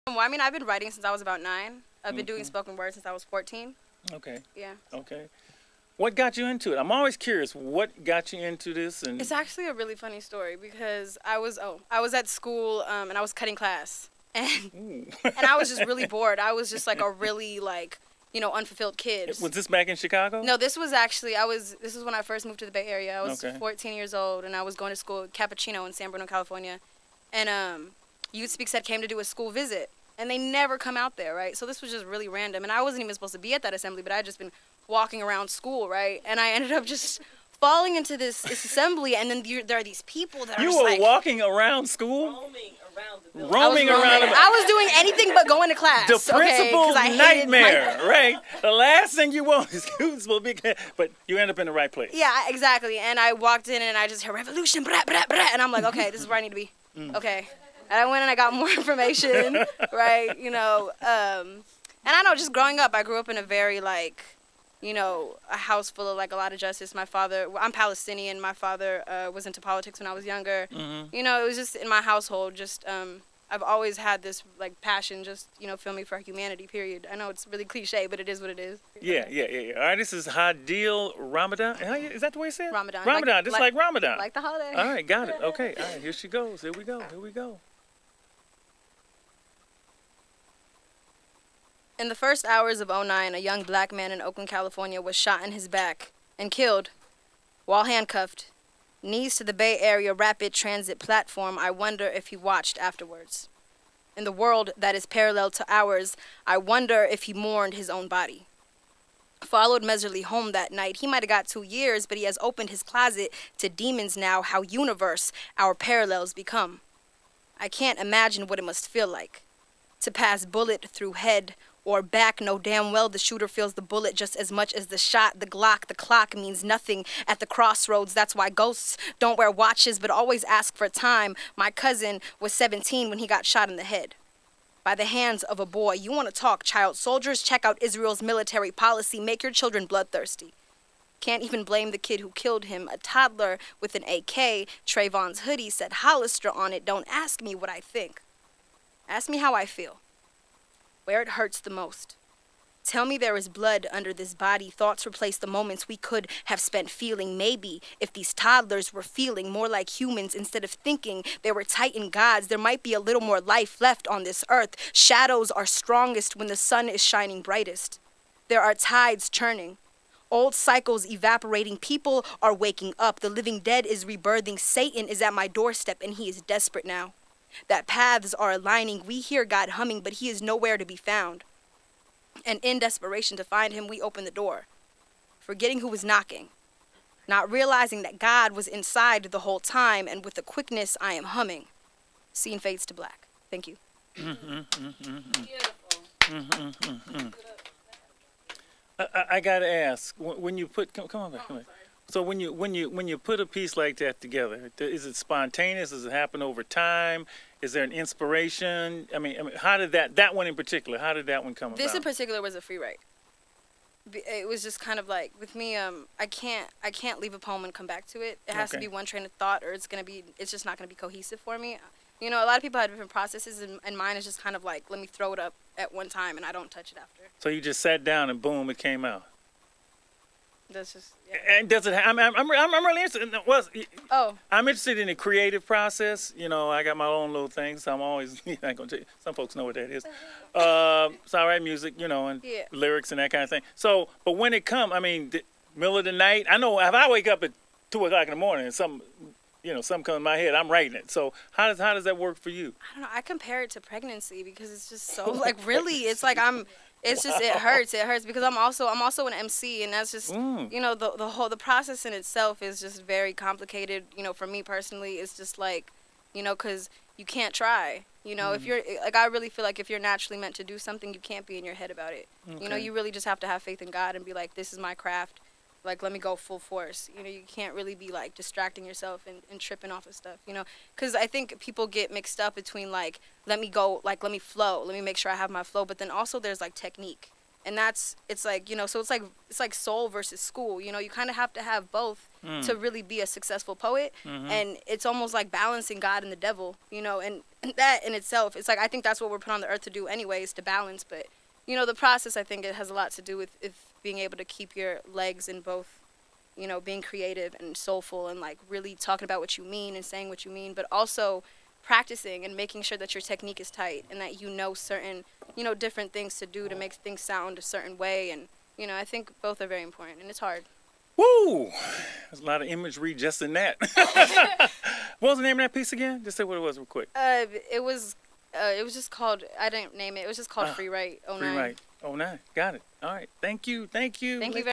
Well, I mean, I've been writing since I was about 9. I've been doing spoken word since I was 14. Okay. Yeah. Okay. What got you into it? I'm always curious. What got you into this? And It's actually a really funny story because I was at school and I was cutting class and and I was just really bored. I was just like a really unfulfilled kid. was this back in Chicago? No, this was actually this was when I first moved to the Bay Area. I was 14 years old and I was going to school at Cappuccino in San Bruno, California. And Youth Speak Said came to do a school visit and they never come out there, right? So this was just really random and I wasn't even supposed to be at that assembly, but I had just been walking around school, right? And I ended up just falling into this assembly, and then there are these people that are just like... You were walking around school? Roaming around. I was doing anything but going to class. The principal's nightmare, right? The last thing you want is school, but you end up in the right place. Yeah, exactly. And I walked in, and I just heard, revolution, brat, brat, brat. And I'm like, okay, this is where I need to be. Okay. And I went and I got more information, right? And I know, just growing up, I grew up in a very, a house full of a lot of justice. My father, I'm Palestinian. My father was into politics when I was younger. It was just in my household. Just I've always had this passion. Just feel me for humanity. Period. I know it's really cliche, but it is what it is. Yeah. All right, this is Hadeel Ramadan. Is that the way you say it? Ramadan. Ramadan, just like Ramadan. Like the holiday. All right, got it. Okay. All right, here she goes. Here we go. In the first hours of '09, a young black man in Oakland, California was shot in his back and killed while handcuffed. Knees to the Bay Area rapid transit platform, I wonder if he watched afterwards. In the world that is parallel to ours, I wonder if he mourned his own body. Followed Meserly home that night. He might have got 2 years, but he has opened his closet to demons now, how universe our parallels become. I can't imagine what it must feel like to pass bullet through head or back. Know damn well the shooter feels the bullet just as much as the shot. The Glock, the clock means nothing at the crossroads. That's why ghosts don't wear watches but always ask for time. My cousin was 17 when he got shot in the head by the hands of a boy. You want to talk child soldiers? Check out Israel's military policy. Make your children bloodthirsty. Can't even blame the kid who killed him. A toddler with an AK. Trayvon's hoodie said Hollister on it. Don't ask me what I think. Ask me how I feel. Where it hurts the most. Tell me there is blood under this body. Thoughts replace the moments we could have spent feeling. Maybe if these toddlers were feeling more like humans instead of thinking they were Titan gods, there might be a little more life left on this earth. Shadows are strongest when the sun is shining brightest. There are tides churning. Old cycles evaporating. People are waking up. The living dead is rebirthing. Satan is at my doorstep and he is desperate now. That paths are aligning. We hear God humming, but he is nowhere to be found. And in desperation to find him, we open the door, forgetting who was knocking, not realizing that God was inside the whole time, and with a quickness I am humming. Scene fades to black. Thank you. I gotta ask, when you put, come on back. So when you put a piece like that together, is it spontaneous? Does it happen over time? Is there an inspiration? I mean, how did that one in particular? How did that one come about? This in particular was a free write. It was just kind of like with me. I can't leave a poem and come back to it. It has to be one train of thought, or it's just not gonna be cohesive for me. A lot of people have different processes, and mine is just kind of like, let me throw it up at one time, and I don't touch it after. So you just sat down and boom, it came out. That's just, yeah. And does it? I'm really interested. I'm interested in the creative process. I got my own little things. So I'm always I ain't gonna tell you. Some folks know what that is. So I write music, and lyrics and that kind of thing. So, but when it comes, middle of the night. I know if I wake up at 2 o'clock in the morning and something comes in my head, I'm writing it. So how does that work for you? I don't know. I compare it to pregnancy because it's just so really. It's like It's just it hurts because I'm also an MC, and that's just the process in itself is just very complicated. For me personally, it's just because you can't try. If you're I really feel like if you're naturally meant to do something, you can't be in your head about it. Okay. You really just have to have faith in God and be like, this is my craft. Let me go full force. You can't really be distracting yourself and tripping off of stuff, because I think people get mixed up between let me go, let me flow, let me make sure I have my flow, but then also there's technique, and so it's like soul versus school. You kind of have to have both to really be a successful poet, and it's almost like balancing God and the devil, and that in itself, it's like, I think that's what we're put on the earth to do anyways, to balance. But, you know, the process, I think it has a lot to do with being able to keep your legs in both, you know, being creative and soulful and, like, really talking about what you mean and saying what you mean, but also practicing and making sure that your technique is tight and that you know certain, you know, different things to do to make things sound a certain way. And, you know, I think both are very important, and it's hard. Woo! There's a lot of imagery just in that. What was the name of that piece again? Just say what it was real quick. It was just called, I didn't name it. It was just called Free Write 09. Free Write 09. Got it. All right. Thank you. Thank you. Thank you very